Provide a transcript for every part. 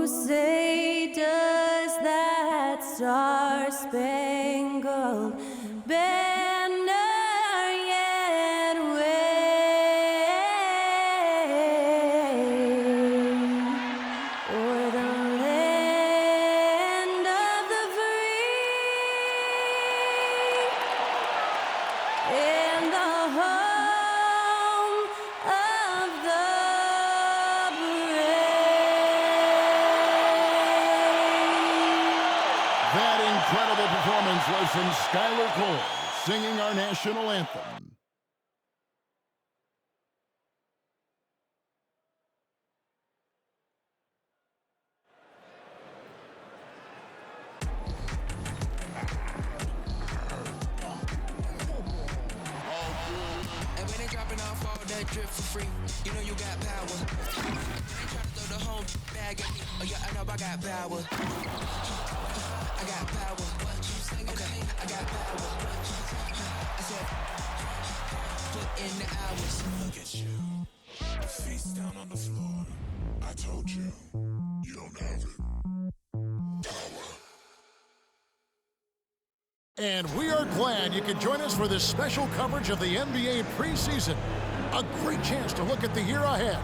say does that star-spangled banner yet wave o'er the land of the free and the home of the That incredible performance was from Skylar Cole, singing our national anthem. And when they dropping off all that drip for free, you know you got power. They try to throw the whole bag at me. Oh yeah, I know I got power. I got power. Okay, I got power. I said, put in the hours. Look at you, face down on the floor. I told you, you don't have it. Power. And we are glad you could join us for this special coverage of the NBA preseason. A great chance to look at the year ahead.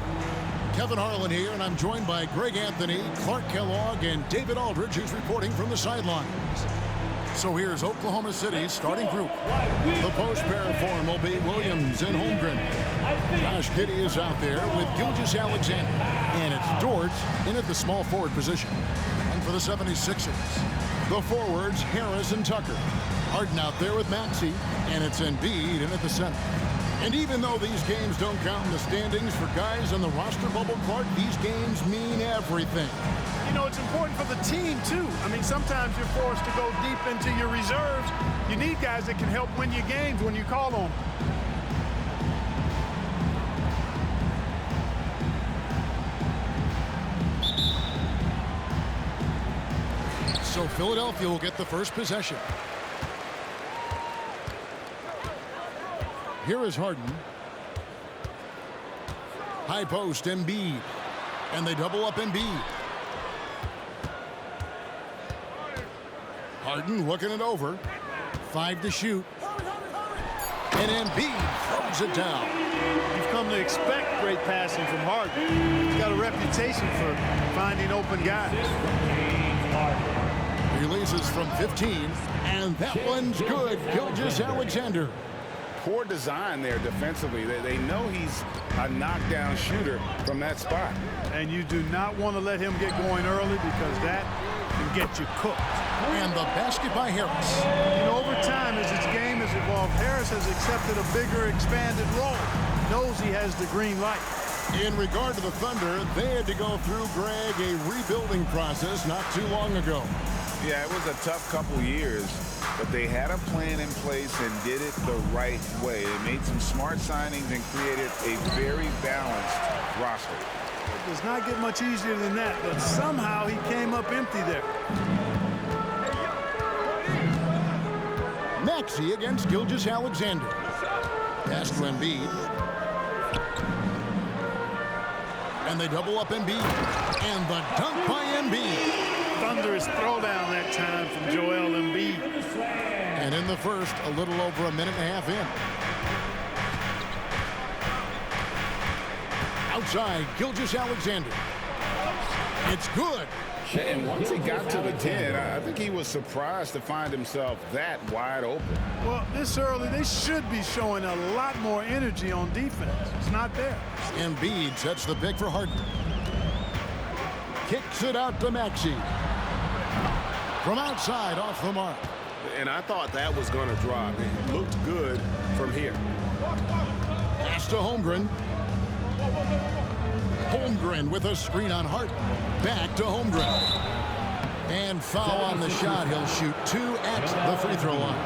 Kevin Harlan here, and I'm joined by Greg Anthony, Clark Kellogg, and David Aldridge, who's reporting from the sidelines. So here's Oklahoma City's starting group. The post pair form will be Williams and Holmgren. Josh Giddey is out there with Gilgeous-Alexander. And it's Dort in at the small forward position. And for the 76ers, the forwards, Harris and Tucker. Harden out there with Maxey, and it's Embiid in at the center. And even though these games don't count in the standings for guys on the roster bubble, Clark, these games mean everything. You know, it's important for the team, too. I mean, sometimes you're forced to go deep into your reserves. You need guys that can help win your games when you call on them. So Philadelphia will get the first possession. Here is Harden. High post, Embiid. And they double up Embiid. Harden looking it over. 5 to shoot. And Embiid throws it down. You've come to expect great passing from Harden. He's got a reputation for finding open guys. Releases from 15, and that one's good. Gilgeous-Alexander. Poor design there defensively. They know he's a knockdown shooter from that spot. And you do not want to let him get going early because that can get you cooked. And the basket by Harris. You know, over time, as his game has evolved, Harris has accepted a bigger, expanded role. Knows he has the green light. In regard to the Thunder, they had to go through, Greg, a rebuilding process not too long ago. Yeah, it was a tough couple years, but they had a plan in place and did it the right way. They made some smart signings and created a very balanced roster. It does not get much easier than that, but somehow he came up empty there. Maxey against Gilgeous-Alexander. Pass to Embiid. And they double up Embiid. And the dunk by Embiid. Thunderous throwdown that time from Joel Embiid. And in the first, a little over a minute and a half in. Outside, Gilgeous-Alexander. It's good. And once he got to the 10, I think he was surprised to find himself that wide open. Well, this early, they should be showing a lot more energy on defense. It's not there. Embiid sets the pick for Harden. Kicks it out to Maxey. From outside, off the mark. And I thought that was going to drop. It looked good from here. Pass to Holmgren. Holmgren with a screen on Harden. Back to Holmgren. And foul on the shot. He'll shoot 2 at the free throw line.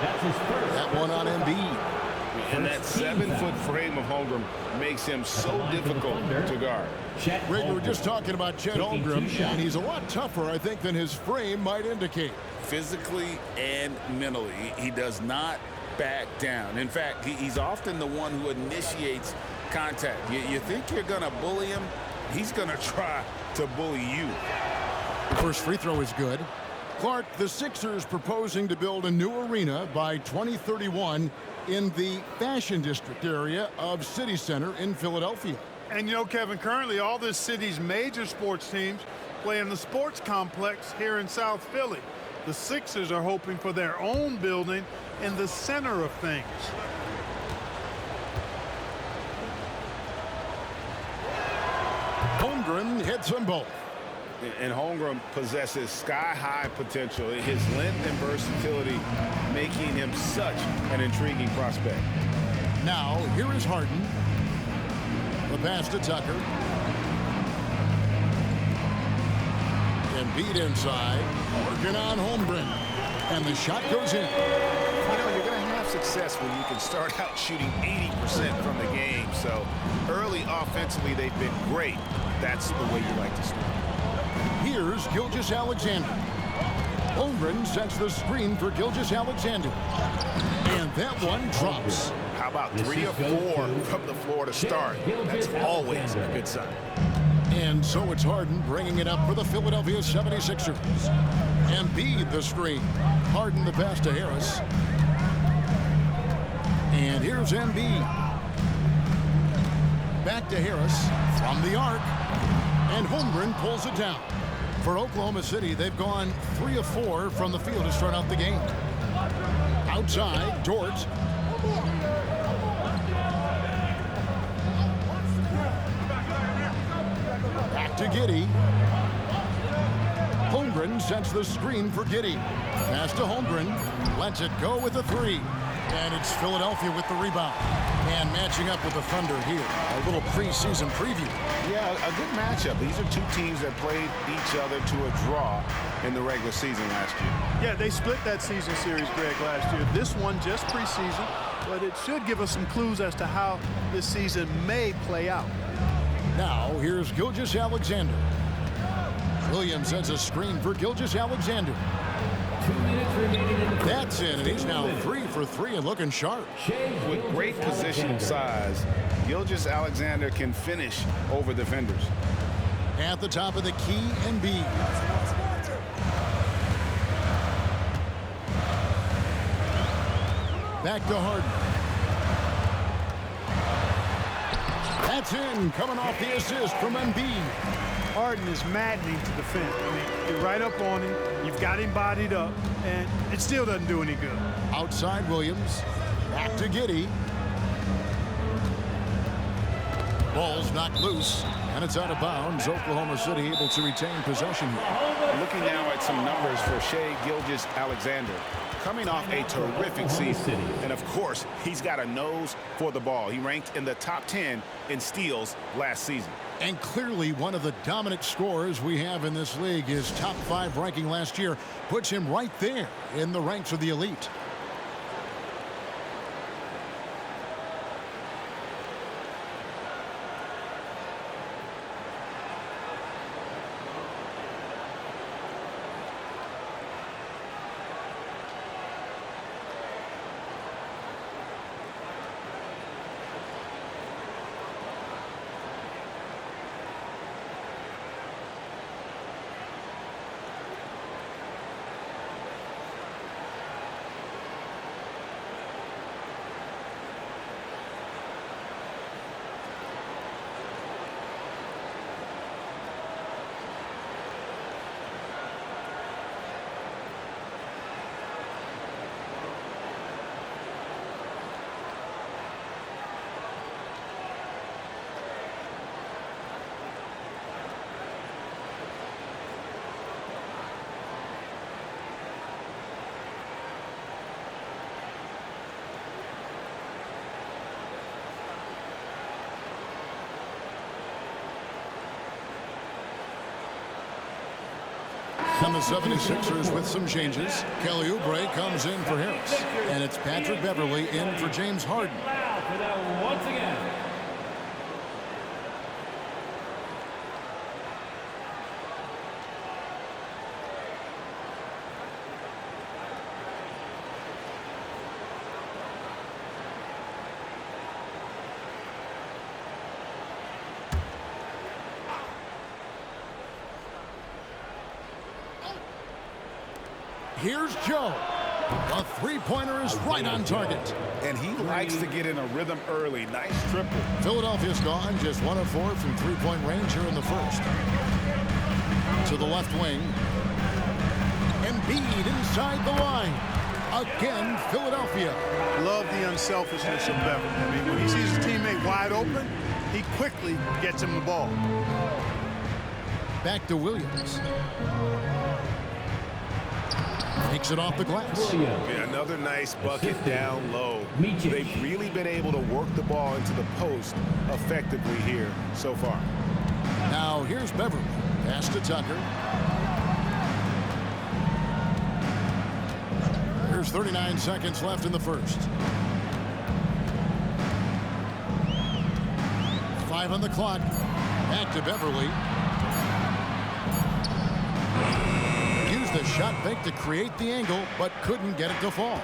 That one on Embiid. And that 7-foot frame of Holmgren makes him so difficult to guard. Greg, we were just talking about Chet Holmgren, and he's a lot tougher, I think, than his frame might indicate. Physically and mentally, he does not back down. In fact, he's often the one who initiates contact. You think you're going to bully him? He's going to try to bully you. The first free throw is good. Clark, the Sixers proposing to build a new arena by 2031 in the Fashion District area of City Center in Philadelphia. And you know, Kevin, currently all this city's major sports teams play in the sports complex here in South Philly. The Sixers are hoping for their own building in the center of things. Holmgren hits them both. And Holmgren possesses sky-high potential. His length and versatility making him such an intriguing prospect. Now, here is Harden. The pass to Tucker. Embiid inside. Working on Holmgren. And the shot goes in. You know, you're going to have success when you can start out shooting 80% from the game. So early offensively, they've been great. That's the way you like to start. Here's Gilgeous-Alexander. Holmgren sets the screen for Gilgeous-Alexander. And that one drops. How about 3 or 4 from the floor to start? That's always a good sign. And so it's Harden bringing it up for the Philadelphia 76ers. Embiid the screen. Harden the pass to Harris. And here's Embiid. Back to Harris from the arc. And Holmgren pulls it down. For Oklahoma City, they've gone 3 of 4 from the field to start out the game. Outside, Dort. Back to Giddey. Holmgren sets the screen for Giddey. Pass to Holmgren. Lets it go with a 3. And it's Philadelphia with the rebound. And matching up with the Thunder here. A little preseason preview. Yeah, a good matchup. These are two teams that played each other to a draw in the regular season last year. Yeah, they split that season series, Greg, last year. This one just preseason, but it should give us some clues as to how this season may play out. Now, here's Gilgeous-Alexander. Williams sets a screen for Gilgeous-Alexander. 2 minutes remaining in the That's in, and he's now 3 for 3 and looking sharp. With great positional size, Gilgeous-Alexander can finish over defenders. At the top of the key, Embiid. Back to Harden. That's in, coming off the assist from Embiid. Harden is maddening to defend. I mean, you're right up on him, you've got him bodied up, and it still doesn't do any good. Outside Williams. Back to Giddey. Ball's knocked loose, and it's out of bounds. Oklahoma City able to retain possession here. Looking now at some numbers for Shai Gilgeous-Alexander. Coming off a terrific season. And of course, he's got a nose for the ball. He ranked in the top 10 in steals last season. And clearly one of the dominant scorers we have in this league. His top 5 ranking last year puts him right there in the ranks of the elite. And the 76ers with some changes. Kelly Oubre comes in for Harris. And it's Patrick Beverley in for James Harden. once again. Here's Joe. The three-pointer is right on target. And he likes to get in a rhythm early. Nice triple. Philadelphia's gone just 1 of 4 from three-point range here in the first. To the left wing. Embiid inside the line. Again, Philadelphia. Love the unselfishness of Beverly. I mean, when he sees his teammate wide open, he quickly gets him the ball. Back to Williams. Takes it off the glass. Yeah, another nice bucket down low. They've really been able to work the ball into the post effectively here so far. Now here's Beverly. Pass to Tucker. There's 39 seconds left in the first. 5 on the clock. Back to Beverly. Used the shot fake to create the angle, but couldn't get it to fall.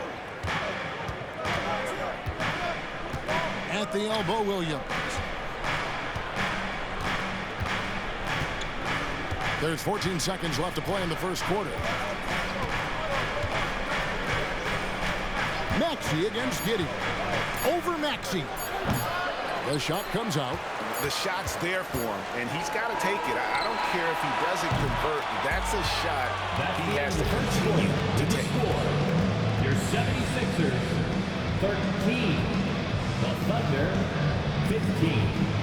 At the elbow, Williams. There's 14 seconds left to play in the first quarter. Maxey against Giddey. Over Maxey. The shot comes out. The shot's there for him, and he's got to take it. I don't care if he doesn't convert. That's a shot he has to continue to take. Your 76ers, 13. The Thunder, 15.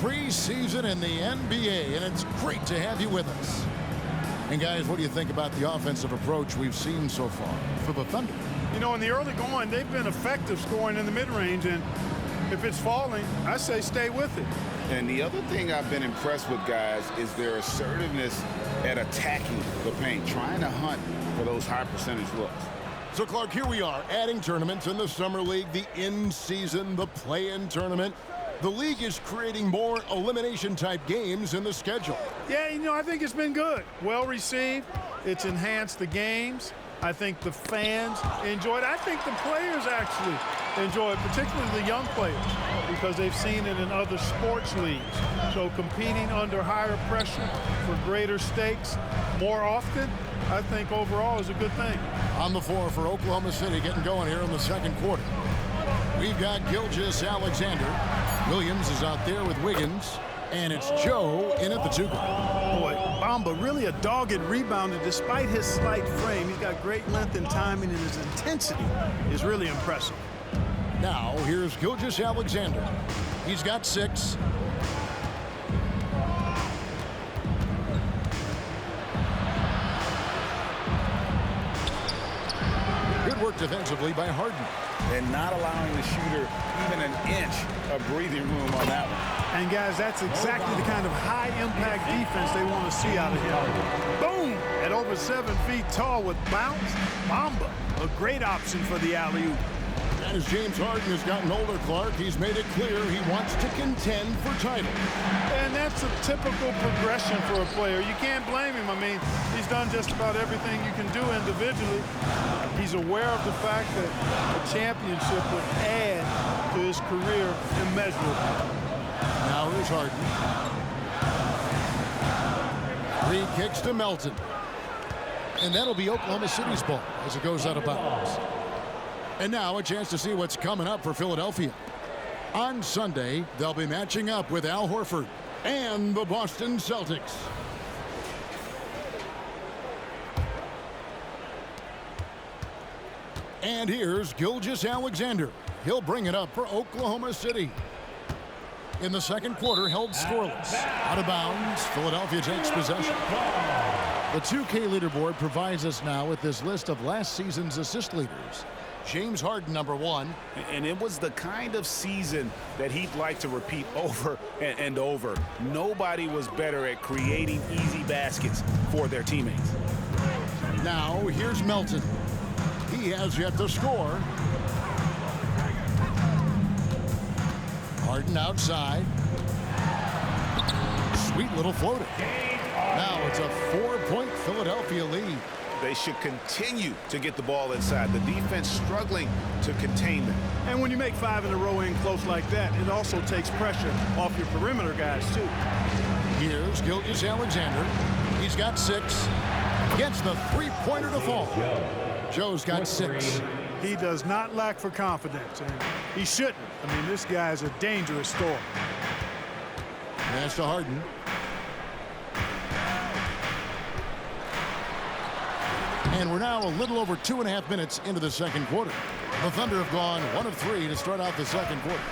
Preseason in the NBA, and it's great to have you with us. And guys, what do you think about the offensive approach we've seen so far for the Thunder? You know, in the early going, they've been effective scoring in the mid-range, and if it's falling, I say stay with it. And the other thing I've been impressed with, guys, is their assertiveness at attacking the paint, trying to hunt for those high percentage looks. So, Clark, here we are adding tournaments in the Summer League, the in-season, the play-in tournament. The league is creating more elimination-type games in the schedule. Yeah, you know, I think it's been good. Well received. It's enhanced the games. I think the fans enjoy it. I think the players actually enjoy it, particularly the young players, because they've seen it in other sports leagues. So competing under higher pressure for greater stakes more often, I think overall is a good thing. On the floor for Oklahoma City, getting going here in the second quarter. We've got Gilgeous-Alexander. Williams is out there with Wiggins, and it's Joe in at the 2 guard. Boy, Bamba really a dogged rebounder despite his slight frame. He's got great length and timing, and his intensity is really impressive. Now, here's Gilgeous-Alexander. He's got 6. Good work defensively by Harden. And not allowing the shooter even an inch of breathing room on that one. And guys, that's exactly the kind of high-impact defense they want to see out of him. Boom! At over 7 feet tall with bounce, Bamba, a great option for the alley-oop. And as James Harden has gotten older, Clark, he's made it clear he wants to contend for titles. And that's a typical progression for a player. You can't blame him. I mean, he's done just about everything you can do individually. He's aware of the fact that a championship would add to his career immeasurably. Now here's Harden. 3 kicks to Melton. And that'll be Oklahoma City's ball as it goes out of bounds. And now a chance to see what's coming up for Philadelphia. On Sunday, they'll be matching up with Al Horford and the Boston Celtics. And here's Gilgeous-Alexander. He'll bring it up for Oklahoma City. In the second quarter, held scoreless. Out of bounds, Philadelphia takes possession. The 2K leaderboard provides us now with this list of last season's assist leaders. James Harden, number 1. And it was the kind of season that he'd like to repeat over and over. Nobody was better at creating easy baskets for their teammates. Now, here's Melton. He has yet to score. Harden outside. Sweet little floater. Now it's a 4-point Philadelphia lead. They should continue to get the ball inside. The defense struggling to contain them. And when you make 5 in a row in close like that, it also takes pressure off your perimeter guys, too. Here's Gilgeous-Alexander. He's got 6. Gets the three-pointer to fall. Joe's got 6. He does not lack for confidence, and he shouldn't. I mean, this guy is a dangerous scorer. Pass to Harden. And we're now a little over 2.5 minutes into the second quarter. The Thunder have gone 1 of 3 to start out the second quarter.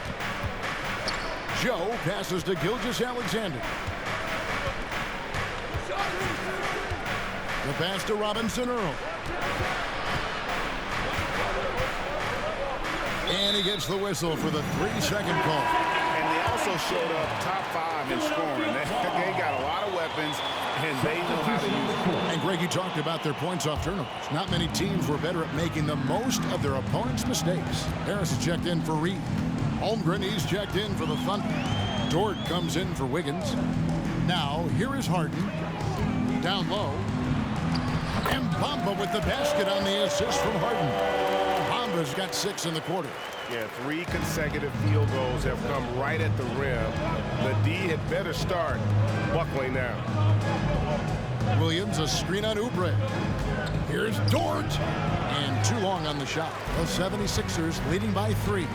Joe passes to Gilgeous-Alexander. The pass to Robinson Earl. And he gets the whistle for the 3-second call. And they also showed up top 5 in scoring. They got a lot of weapons, and they know how to use them. And Greg, you talked about their points off turnovers. Not many teams were better at making the most of their opponent's mistakes. Harris is checked in for Reed. Holmgren, he's checked in for the Thunder. Dort comes in for Wiggins. Now, here is Harden. Down low. And Bamba with the basket on the assist from Harden. Bamba's got 6 in the quarter. Yeah, 3 consecutive field goals have come right at the rim. The D had better start buckling now. Williams, a screen on Oubre. Here's Dort. And too long on the shot. The 76ers leading by 3.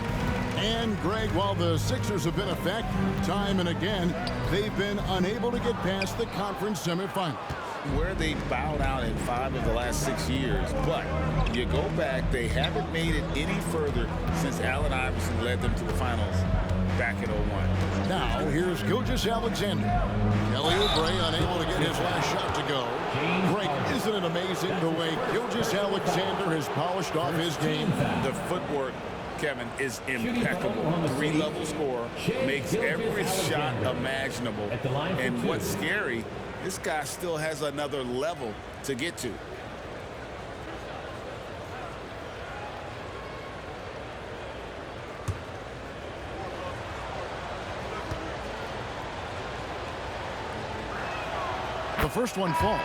And Greg, while the Sixers have been a factor time and again, they've been unable to get past the conference semifinals. Where they bowed out in 5 of the last 6 years, but you go back, they haven't made it any further since Allen Iverson led them to the finals back in 01. Now here's Gilgeous-Alexander. Kelly Oubre unable to get his last shot to go. Greg, isn't it amazing the way Gilgeous-Alexander has polished off his game? The footwork, Kevin, is impeccable. 3-level scorer, makes every shot imaginable. And what's scary, this guy still has another level to get to. The first one falls.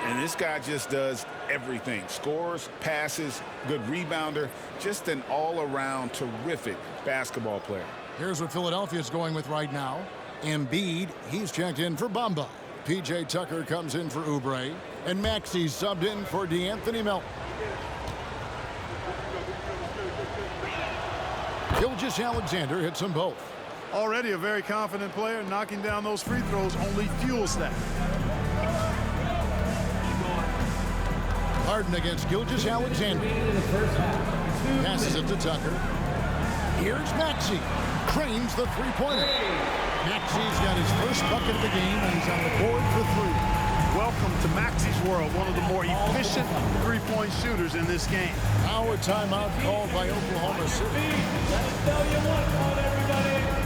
And this guy just does everything. Scores, passes, good rebounder, just an all-around terrific basketball player. Here's what Philadelphia is going with right now. Embiid, he's checked in for Bamba. P.J. Tucker comes in for Oubre. And Maxey subbed in for DeAnthony Melton. Gilgeous-Alexander hits them both. Already a very confident player. Knocking down those free throws only fuels that. Harden against Gilgeous-Alexander. Passes it to Tucker. Here's Maxey. Cranes the three-pointer. Maxey's got his first bucket of the game, and he's on the board for 3. Welcome to Maxey's world, one of the more efficient three-point shooters in this game. Now a timeout called by Oklahoma City. Let's tell you what, everybody.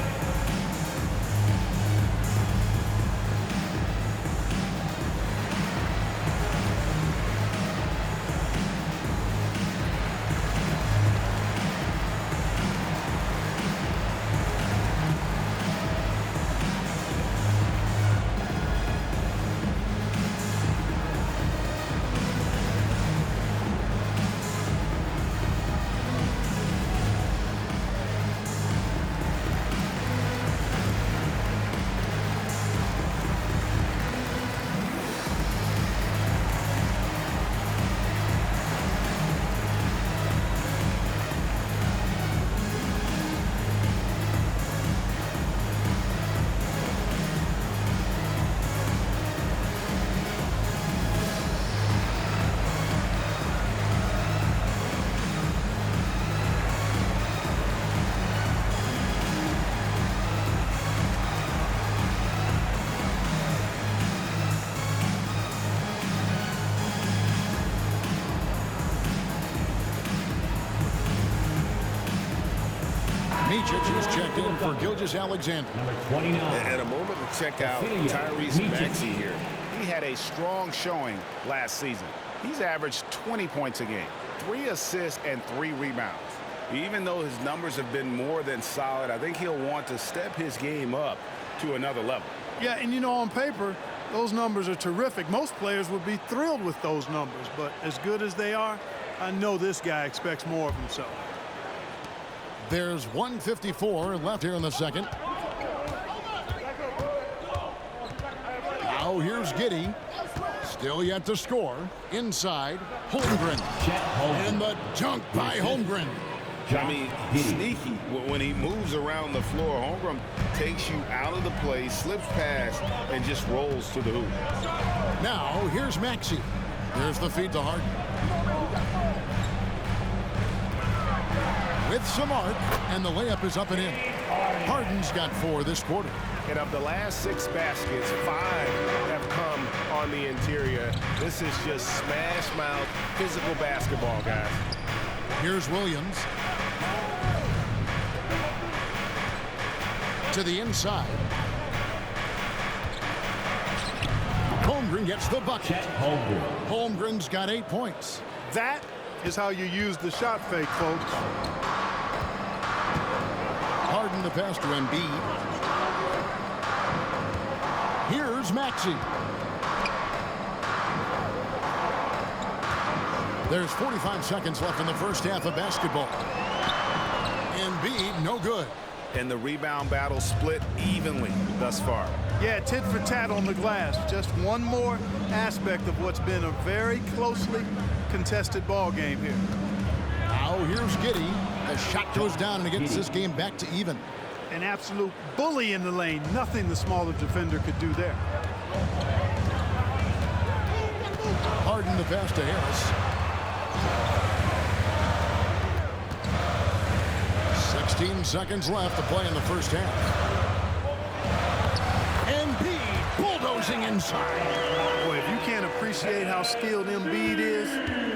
Micic is checked in for Gilgeous-Alexander. Number 29. And a moment to check out Tyrese Maxey here. He had a strong showing last season. He's averaged 20 points a game, 3 assists and 3 rebounds. Even though his numbers have been more than solid, I think he'll want to step his game up to another level. Yeah, and you know, on paper, those numbers are terrific. Most players would be thrilled with those numbers, but as good as they are, I know this guy expects more of himself. There's 1:54 left here in the second. Now here's Giddey. Still yet to score. Inside, Holmgren. And the dunk by Holmgren. I mean, sneaky. When he moves around the floor, Holmgren takes you out of the play, slips past, and just rolls to the hoop. Now here's Maxey. There's the feed to Harden. With some arc, and the layup is up and in. Harden's got 4 this quarter. And of the last 6 baskets, 5 have come on the interior. This is just smash mouth physical basketball, guys. Here's Williams. To the inside. Holmgren gets the bucket. Holmgren's got 8 points. That is how you use the shot fake, folks. Harden the pass to Embiid. Here's Maxey. There's 45 seconds left in the first half of basketball. Embiid, no good. And the rebound battle split evenly thus far. Yeah, tit for tat on the glass. Just one more aspect of what's been a very closely contested ball game here. Now here's Giddey. The shot goes down and it gets this game back to even. An absolute bully in the lane. Nothing the smaller defender could do there. Harden the pass to Harris. 16 seconds left to play in the first half. Embiid bulldozing inside. Boy, if you can't appreciate how skilled Embiid is,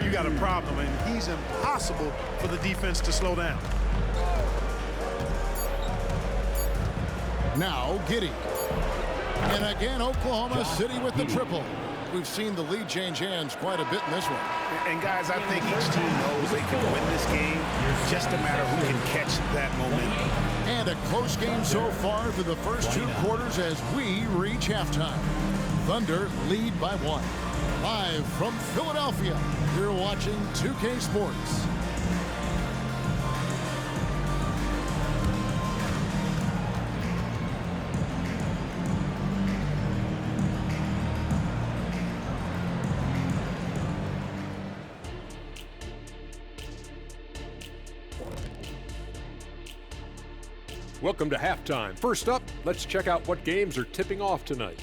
you got a problem, and he's impossible for the defense to slow down. Now Giddey. And again, Oklahoma City with the triple. We've seen the lead change hands quite a bit in this one. And guys, I think each team knows they can win this game. It's just a matter who can catch that momentum. And a close game so far through the first 2 quarters as we reach halftime. Thunder lead by 1. Live from Philadelphia, you're watching 2K Sports. Welcome to halftime. First up, let's check out what games are tipping off tonight.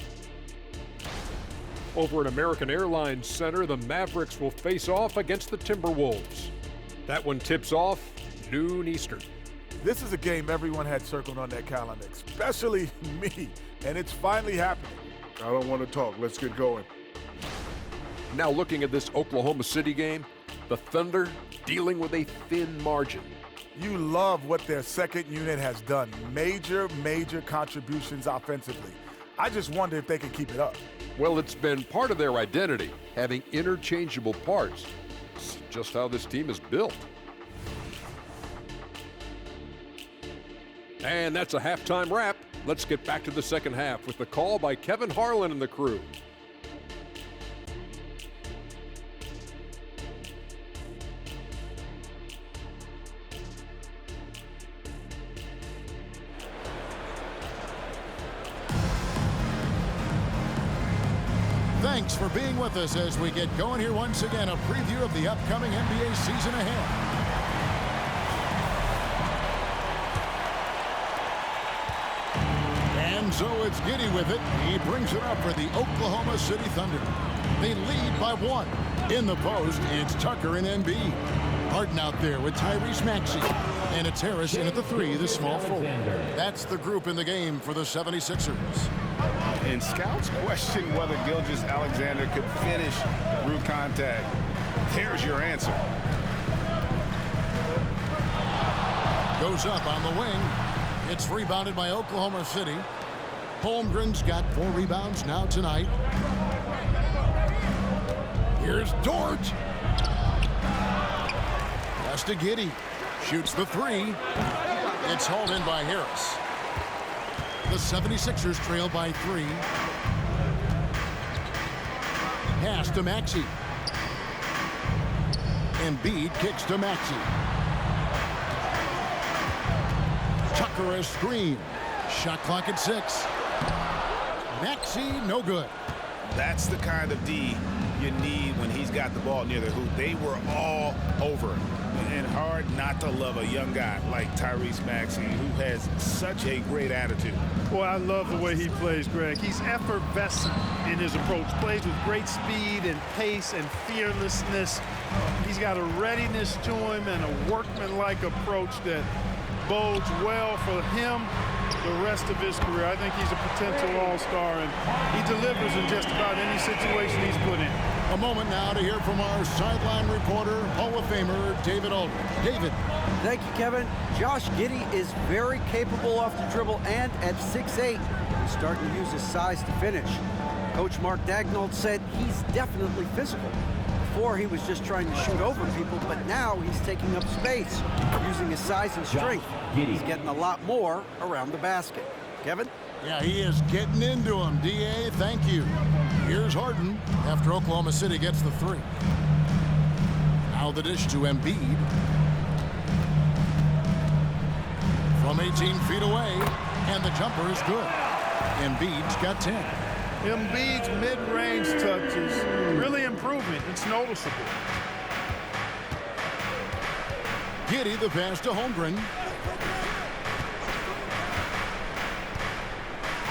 Over at American Airlines Center, the Mavericks will face off against the Timberwolves. That one tips off noon Eastern. This is a game everyone had circled on their calendar, especially me, and it's finally happening. I don't want to talk. Let's get going. Now looking at this Oklahoma City game, the Thunder dealing with a thin margin. You love what their second unit has done. Major contributions offensively. I just wonder if they can keep it up. Well, it's been part of their identity, having interchangeable parts. It's just how this team is built. And that's a halftime wrap. Let's get back to the second half with the call by Kevin Harlan and the crew. Thanks for being with us as we get going here once again. A preview of the upcoming NBA season ahead. And so it's Giddey with it. He brings it up for the Oklahoma City Thunder. They lead by 1. In the post, it's Tucker and Embiid. Harden out there with Tyrese Maxey. And it's Harris in at the 3, the small forward. That's the group in the game for the 76ers. And scouts question whether Gilgeous-Alexander could finish through contact. Here's your answer. Goes goes up on the wing. It's rebounded by Oklahoma City. Holmgren's got 4 rebounds now tonight. Here's Dort. Pass to Giddey. Shoots the 3. It's hauled in by Harris. The 76ers trail by 3. Pass to Maxey. Embiid kicks to Maxey. Tucker a screen. Shot clock at 6. Maxey, no good. That's the kind of D you need when he's got the ball near the hoop. They were all over him. And hard not to love a young guy like Tyrese Maxey, who has such a great attitude. Boy, I love the way he plays, Greg. He's effervescent in his approach. Plays with great speed and pace and fearlessness. He's got a readiness to him and a workmanlike approach that bodes well for him the rest of his career. I think he's a potential all-star, and he delivers in just about any situation he's put in. A moment now to hear from our sideline reporter, Hall of Famer David Aldridge. David. Thank you, Kevin. Josh Giddey is very capable off the dribble, and at 6'8", he's starting to use his size to finish. Coach Mark Daigneault said he's definitely physical. Before, he was just trying to shoot over people, but now he's taking up space, using his size and strength. He's getting a lot more around the basket. Kevin? Yeah, he is getting into him. D.A., thank you. Here's Harden after Oklahoma City gets the 3. Now the dish to Embiid. From 18 feet away, and the jumper is good. Embiid's got 10. Embiid's mid-range touch is really improving. It's noticeable. Giddey the pass to Holmgren.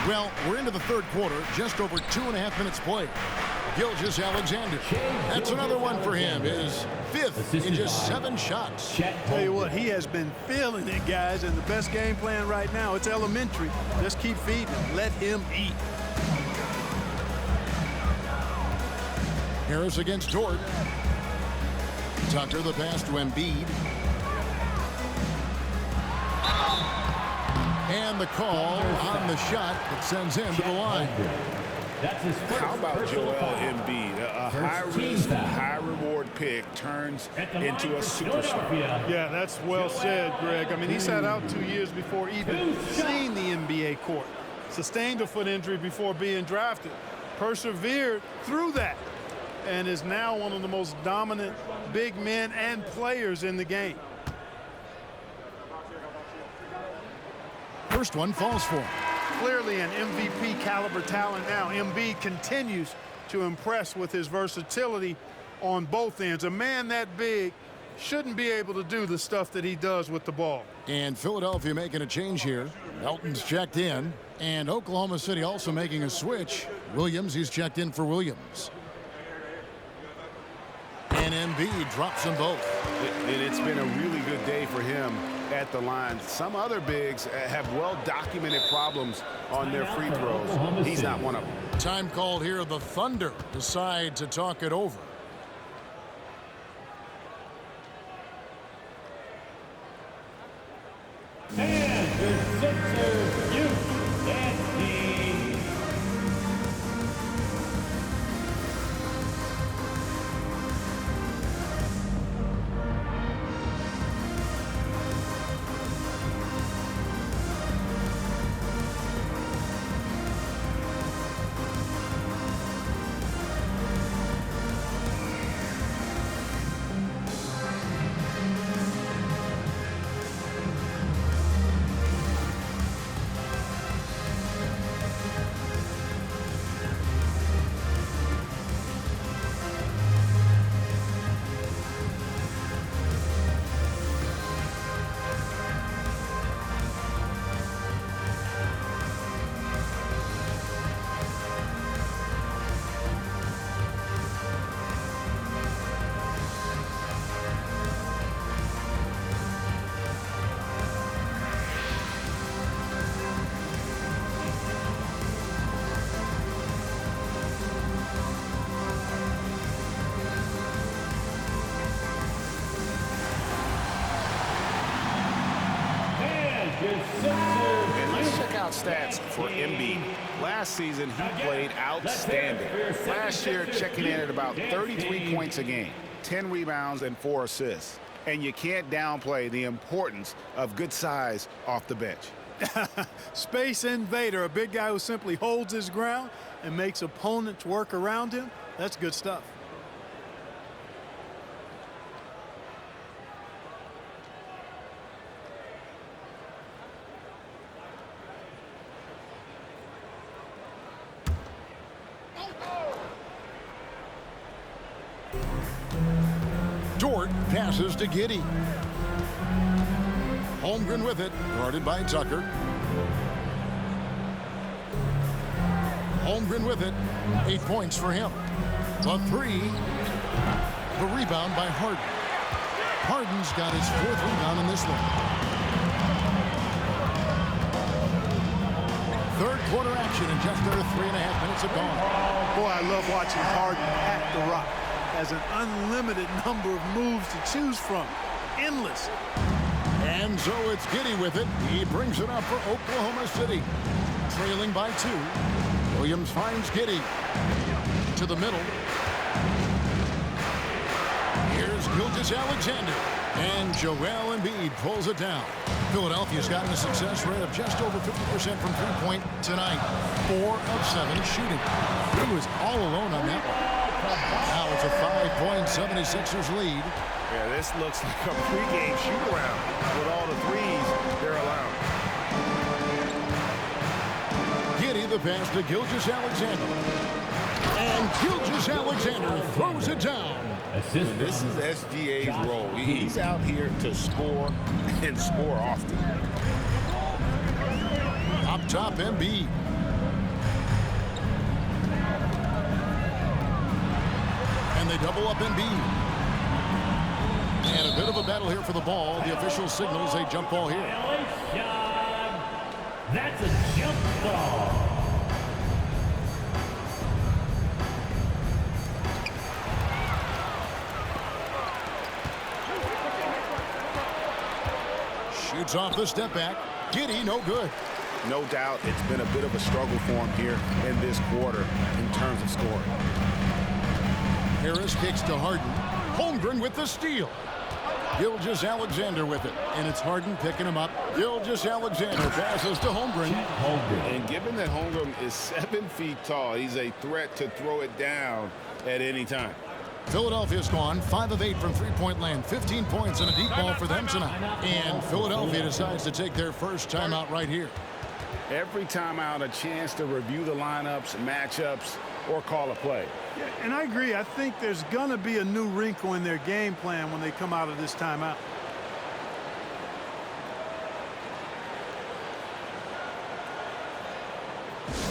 Well, we're into the third quarter, just over 2.5 minutes played. Gilgeous-Alexander. That's another one for him. His 5th in just 7 shots. Tell you what, he has been feeling it, guys, and the best game plan right now, it's elementary. Just keep feeding him. Let him eat. Harris against Dort. Tucker the pass to Embiid. And the call on the shot that sends him to the line. How about Joel Embiid? A high-risk, high-reward pick turns into a superstar. Yeah, that's well said, Greg. I mean, he sat out 2 years before even seeing the NBA court. Sustained a foot injury before being drafted. Persevered through that. And is now one of the most dominant big men and players in the game. First one falls for him. Clearly an MVP caliber talent now. Embiid continues to impress with his versatility on both ends. A man that big shouldn't be able to do the stuff that he does with the ball. And Philadelphia making a change here. Melton's checked in. And Oklahoma City also making a switch. Williams, he's checked in for Williams. And Embiid drops them both. It's been a really good day for him at the line. Some other bigs have well-documented problems on their free throws. He's not one of them. Time called here. The Thunder decide to talk it over. And the Sixers, you and me. And let's check out stats for Embiid. Last season, he played outstanding. Last year, checking in at about 33 points a game, 10 rebounds, and 4 assists. And you can't downplay the importance of good size off the bench. Space invader, a big guy who simply holds his ground and makes opponents work around him. That's good stuff. Dort passes to Giddey. Holmgren with it, guarded by Tucker. Holmgren with it, 8 points for him. The three, the rebound by Harden. Harden's got his 4th rebound in this one. Third quarter action in just under 3.5 minutes have gone. Boy, I love watching Harden pack the rock. Has an unlimited number of moves to choose from. Endless. And so it's Giddey with it. He brings it up for Oklahoma City. Trailing by 2. Williams finds Giddey to the middle. Here's Gilgeous-Alexander. And Joel Embiid pulls it down. Philadelphia's gotten a success rate of just over 50% from three-point tonight. 4 of 7 shooting. He was all alone on that one. Now it's a 5-point 76ers lead. Yeah, this looks like a pregame shoot-around with all the threes they're allowing. Giddey the pass to Gilgeous-Alexander. And Gilgeous-Alexander throws it down. This is SGA's role. He's out here to score and score often. Up top, Embiid. And they double up Embiid. And a bit of a battle here for the ball. The official signals a jump ball here. That's a jump ball. Shoots off the step back. Giddey, no good. No doubt it's been a bit of a struggle for him here in this quarter in terms of scoring. Harris kicks to Harden. Holmgren with the steal. Gilgeous-Alexander with it. And it's Harden picking him up. Gilgeous-Alexander passes to Holmgren. And given that Holmgren is 7 feet tall, he's a threat to throw it down at any time. Philadelphia's gone 5 of 8 from three-point land. 15 points and a deep ball for them tonight. And Philadelphia decides to take their first timeout right here. Every timeout, a chance to review the lineups, matchups, or call a play. Yeah, and I agree. I think there's going to be a new wrinkle in their game plan when they come out of this timeout.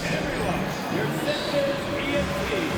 Everyone, your Sixers ESP.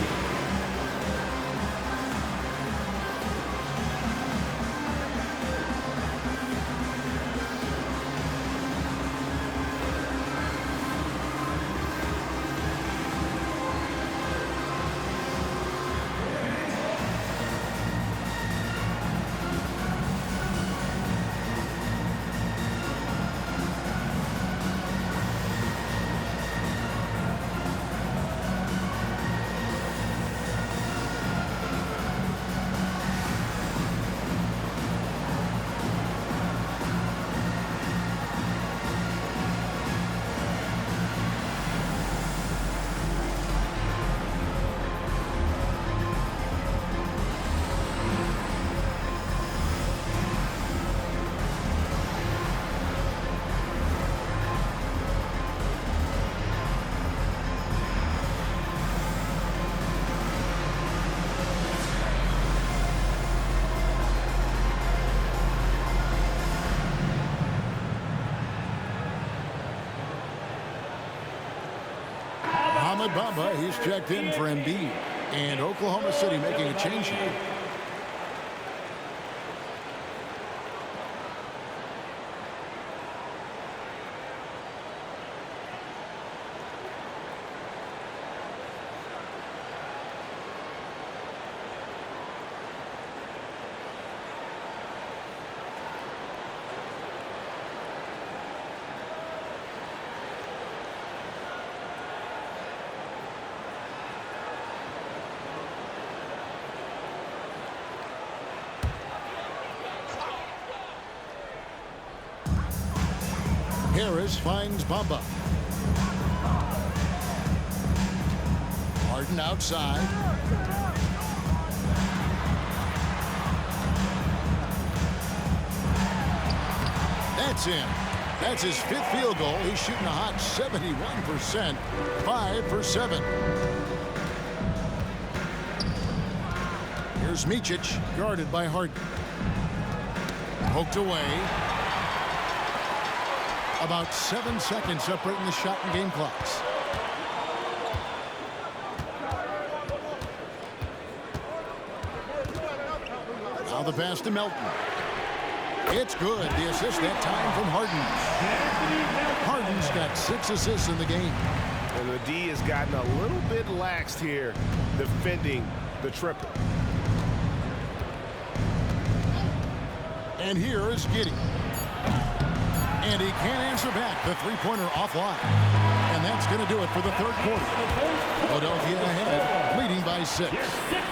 Bamba, he's checked in for Embiid. And Oklahoma City making a change here. Harris finds Bamba. Harden outside. That's in. That's his 5th field goal. He's shooting a hot 71%, 5 for 7. Here's Micic, guarded by Harden. Poked away. About 7 seconds separating the shot and game clocks. Now the pass to Melton. It's good. The assist that time from Harden. Harden's got 6 assists in the game. And the D has gotten a little bit laxed here defending the triple. And here is Giddey. And he can't answer back. The three-pointer offline. And that's going to do it for the 3rd quarter. Philadelphia ahead, leading by 6.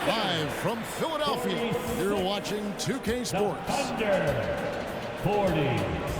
Live from Philadelphia, you're watching 2K Sports. Under 40.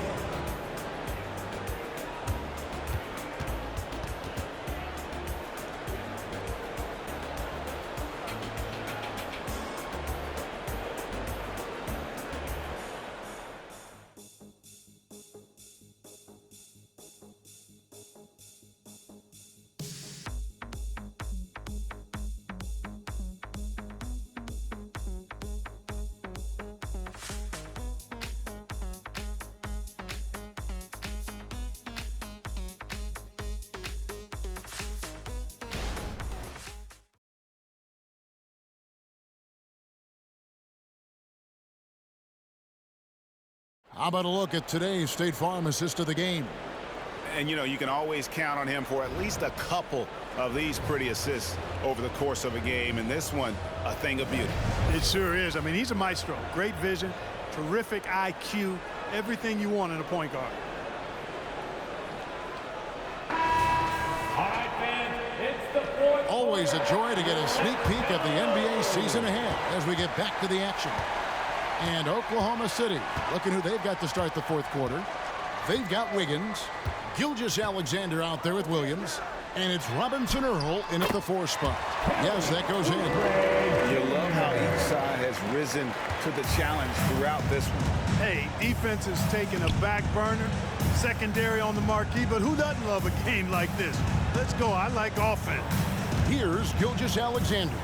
How about a look at today's State Farm assist of the game? And, you know, you can always count on him for at least a couple of these pretty assists over the course of a game. And this one, a thing of beauty. It sure is. I mean, he's a maestro. Great vision, terrific IQ, everything you want in a point guard. Always a joy to get a sneak peek of the NBA season ahead as we get back to the action. And Oklahoma City, looking who they've got to start the 4th quarter. They've got Wiggins, Gilgeous-Alexander out there with Williams, and it's Robinson Earl in at the 4 spot. Yes, that goes in. You love how each side has risen to the challenge throughout this one. Hey, defense is taking a back burner, secondary on the marquee, but who doesn't love a game like this? Let's go. I like offense. Here's Gilgeous-Alexander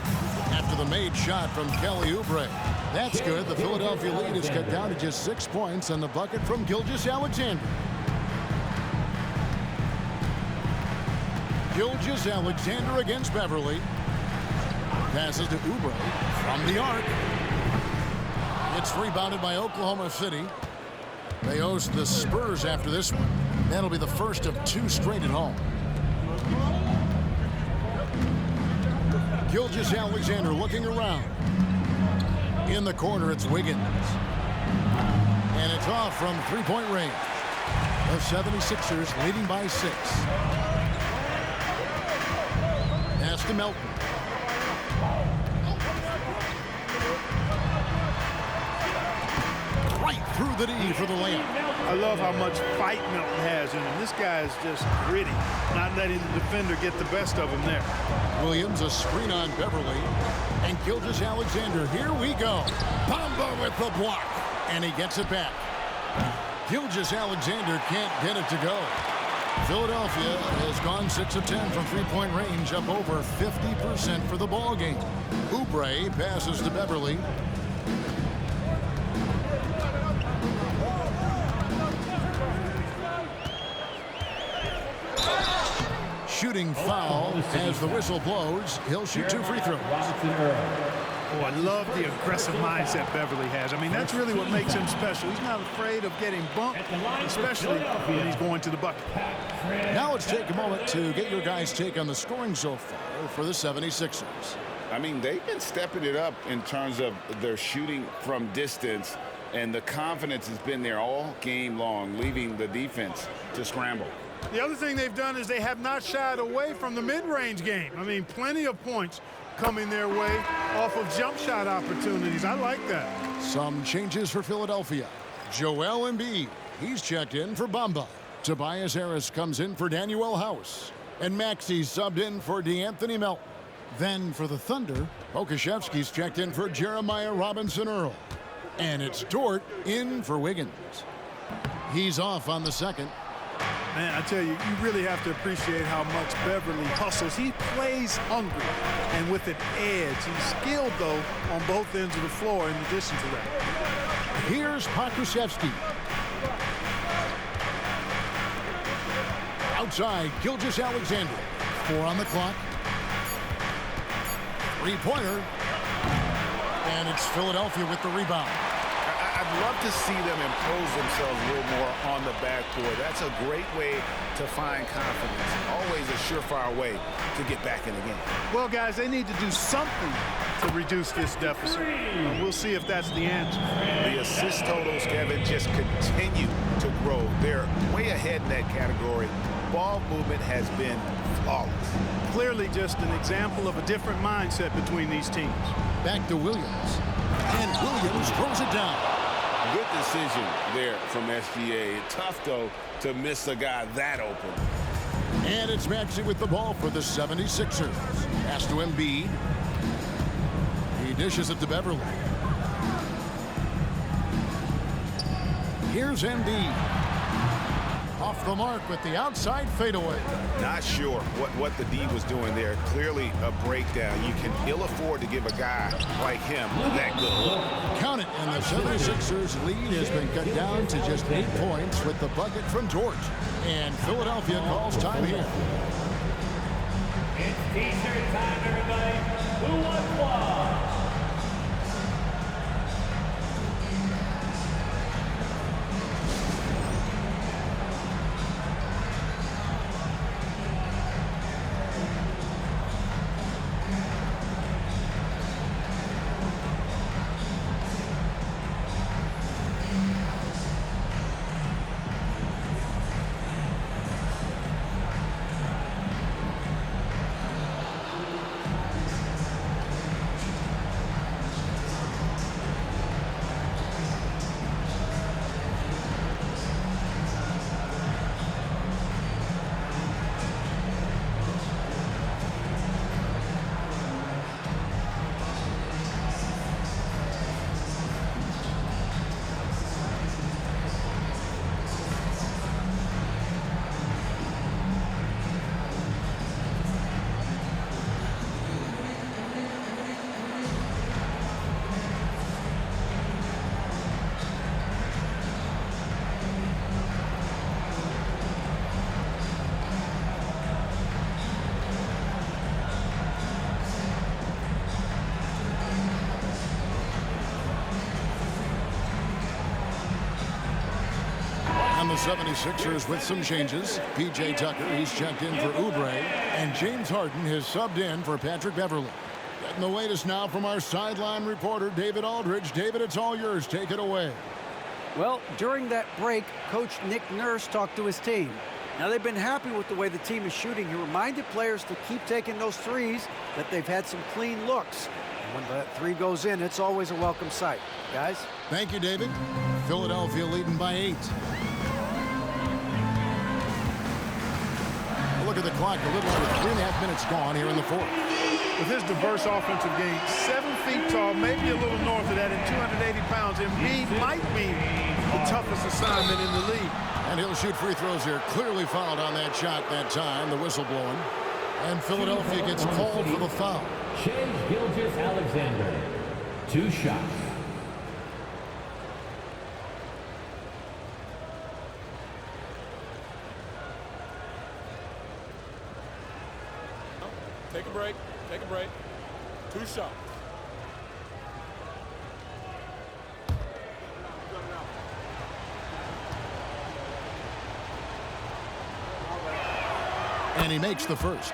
after the made shot from Kelly Oubre. That's good. The Philadelphia lead is cut down to just 6 points on the bucket from Gilgeous-Alexander. Gilgeous-Alexander against Beverly. Passes to Oubre from the arc. It's rebounded by Oklahoma City. They host the Spurs after this one. That'll be the first of 2 straight at home. Gilgeous-Alexander looking around. In the corner, it's Wiggins. And it's off from 3-point range. The 76ers leading by 6. Pass to Melton. Right through the D for the layup. I love how much fight Melton has in him. This guy is just gritty, not letting the defender get the best of him there. Williams, a screen on Beverly. And Gilgeous-Alexander, here we go. Bamba with the block. And he gets it back. Gilgeous-Alexander can't get it to go. Philadelphia has gone 6 of 10 from 3-point range, up over 50% for the ball game. Oubre passes to Beverly. Shooting foul as the whistle blows. He'll shoot 2 free throws. Oh, I love the aggressive mindset Beverly has. I mean, that's really what makes him special. He's not afraid of getting bumped, especially when he's going to the bucket. Now let's take a moment to get your guys' take on the scoring so far for the 76ers. I mean, they've been stepping it up in terms of their shooting from distance, and the confidence has been there all game long, leaving the defense to scramble. The other thing they've done is they have not shied away from the mid-range game. I mean, plenty of points coming their way off of jump shot opportunities. I like that. Some changes for Philadelphia. Joel Embiid, he's checked in for Bamba. Tobias Harris comes in for Daniel House. And Maxey subbed in for DeAnthony Melton. Then for the Thunder, Okashevsky's checked in for Jeremiah Robinson-Earl. And it's Dort in for Wiggins. He's off on the second. Man, I tell you, you really have to appreciate how much Beverly hustles. He plays hungry and with an edge. He's skilled, though, on both ends of the floor in addition to that. Here's Pokusevski. Outside, Gilgeous-Alexander. 4 on the clock. Three-pointer. And it's Philadelphia with the rebound. I'd love to see them impose themselves a little more on the backboard. That's a great way to find confidence. Always a surefire way to get back in the game. Well, guys, they need to do something to reduce this deficit. We'll see if that's the answer. The assist totals, Kevin, just continue to grow. They're way ahead in that category. Ball movement has been flawless. Clearly just an example of a different mindset between these teams. Back to Williams. And Williams throws it down. Good decision there from SGA. Tough, though, to miss a guy that open. And it's Maxey with the ball for the 76ers. Pass to Embiid. He dishes it to Beverly. Here's Embiid. Off the mark with the outside fadeaway. Not sure what the D was doing there. Clearly a breakdown. You can ill afford to give a guy like him that good look. Count it, and the 76ers lead has been cut down to just 8 points with the bucket from George. And Philadelphia calls time here. It's T-shirt time, everybody. Who wants one? The 76ers with some changes. P.J. Tucker, he's checked in for Oubre. And James Harden has subbed in for Patrick Beverly. Getting the latest now from our sideline reporter, David Aldridge. David, it's all yours. Take it away. Well, during that break, Coach Nick Nurse talked to his team. Now, they've been happy with the way the team is shooting. He reminded players to keep taking those threes, that they've had some clean looks. And when that three goes in, it's always a welcome sight. Guys? Thank you, David. Philadelphia leading by 8. Look at the clock, a little over 3.5 minutes gone here in the fourth. With his diverse offensive game, 7 feet tall, maybe a little north of that, and 280 pounds, Embiid might be the toughest assignment in the league. And he'll shoot free throws here. Clearly fouled on that shot that time, the whistle blowing. And Philadelphia gets called for the foul. Shai Gilgeous-Alexander. 2 shots. Take a break. Take a break. 2 shots. And he makes the first.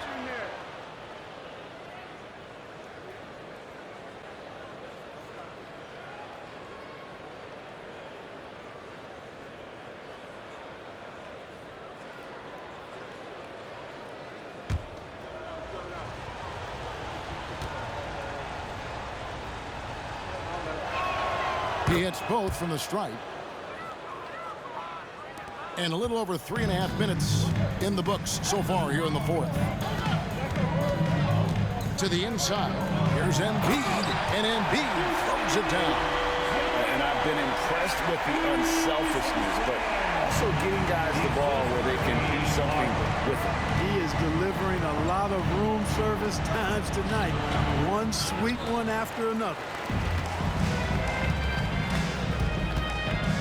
He hits both from the stripe. And a little over 3.5 minutes in the books so far here in the fourth. To the inside. Here's Embiid, and Embiid throws it down. And I've been impressed with the unselfishness, but also getting guys the ball where they can do something with it. He is delivering a lot of room service times tonight. One sweet one after another.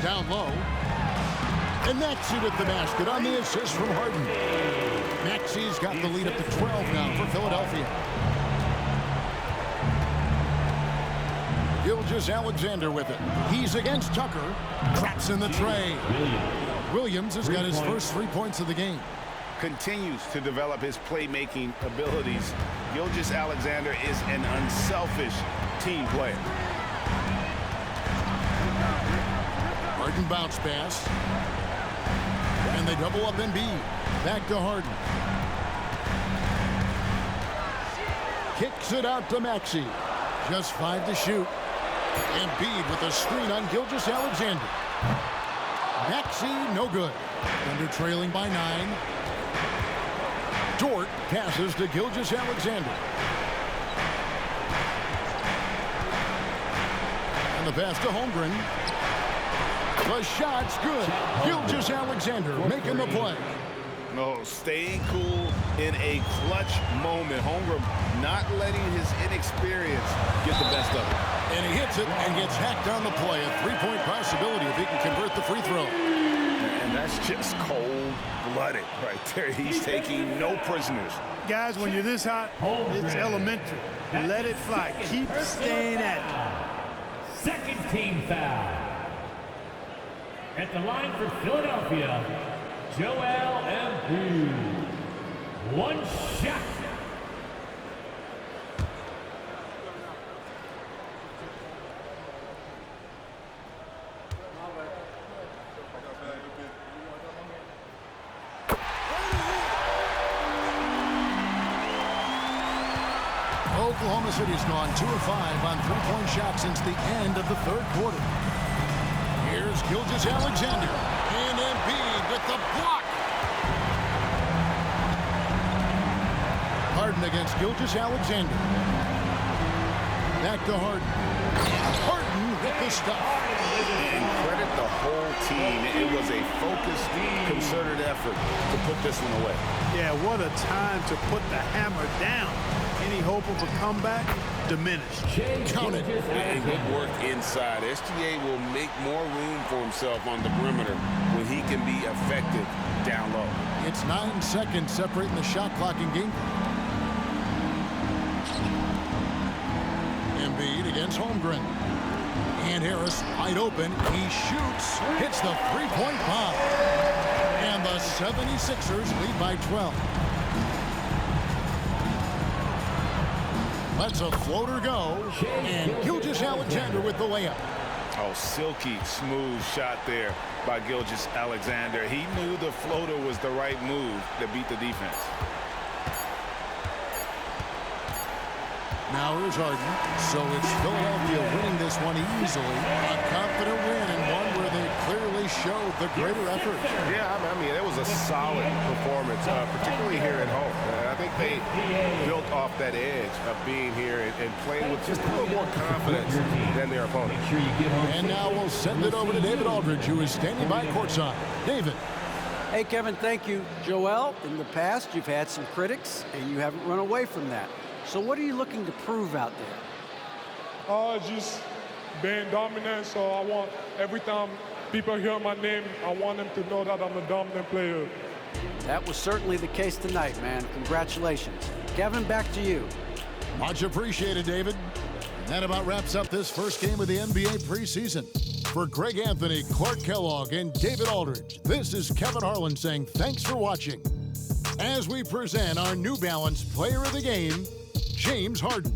Down low. And Maxey with the basket on the assist from Harden. Maxey's got the lead up to 12 now for Philadelphia. Gilgeous-Alexander with it. He's against Tucker. Traps in the tray. Williams has got his first 3 points of the game. Continues to develop his playmaking abilities. Gilgeous-Alexander is an unselfish team player. Harden bounce pass. And they double up Embiid. Back to Harden. Kicks it out to Maxey. Just 5 to shoot. Embiid with a screen on Gilgeous-Alexander. Maxey, no good. Thunder trailing by 9. Dort passes to Gilgeous-Alexander. And the pass to Holmgren. The shot's good. Gilgeous-Alexander making the play. No, staying cool in a clutch moment. Holmgren not letting his inexperience get the best of him. And he hits it and gets hacked on the play. A 3-point possibility if he can convert the free throw. And that's just cold-blooded right there. He's taking no prisoners. Guys, when you're this hot, it's elementary. Let it fly. Keep staying at it. Second team foul. At the line for Philadelphia, Joel Embiid. One shot. Oklahoma City's gone 2 of 5 on 3-point shots since the end of the third quarter. Here's Gilgeous-Alexander. And Embiid with the block. Harden against Gilgeous-Alexander. Back to Harden. Harden with the stop. And credit the whole team. It was a focused, concerted effort to put this one away. Yeah, what a time to put the hammer down. Any hope of a comeback? Diminished. Count it. And good work inside. SGA will make more room for himself on the perimeter when he can be effective down low. It's 9 seconds separating the shot clock and game. Embiid against Holmgren. And Harris wide open. He shoots. Hits the 3-point bomb. And the 76ers lead by 12. Let's a floater go. And Gilgeous-Alexander with the layup. Oh, silky smooth shot there by Gilgeous-Alexander. He knew the floater was the right move to beat the defense. Now here's Harden. So it's Philadelphia winning this one easily. A confident win and one where they clearly showed the greater effort. Yeah, I mean, it was a solid performance, particularly here at home. I think they built off that edge of being here and playing with just a little more confidence than their opponent. And now we'll send it over to David Aldridge, who is standing by courtside. David. Hey, Kevin, thank you. Joel, in the past, you've had some critics, and you haven't run away from that. So what are you looking to prove out there? Just being dominant, so I want every time people hear my name, I want them to know that I'm a dominant player. That was certainly the case tonight, man. Congratulations. Kevin, back to you. Much appreciated, David. That about wraps up this first game of the NBA preseason. For Greg Anthony, Clark Kellogg, and David Aldridge, this is Kevin Harlan saying thanks for watching. As we present our New Balance Player of the Game, James Harden.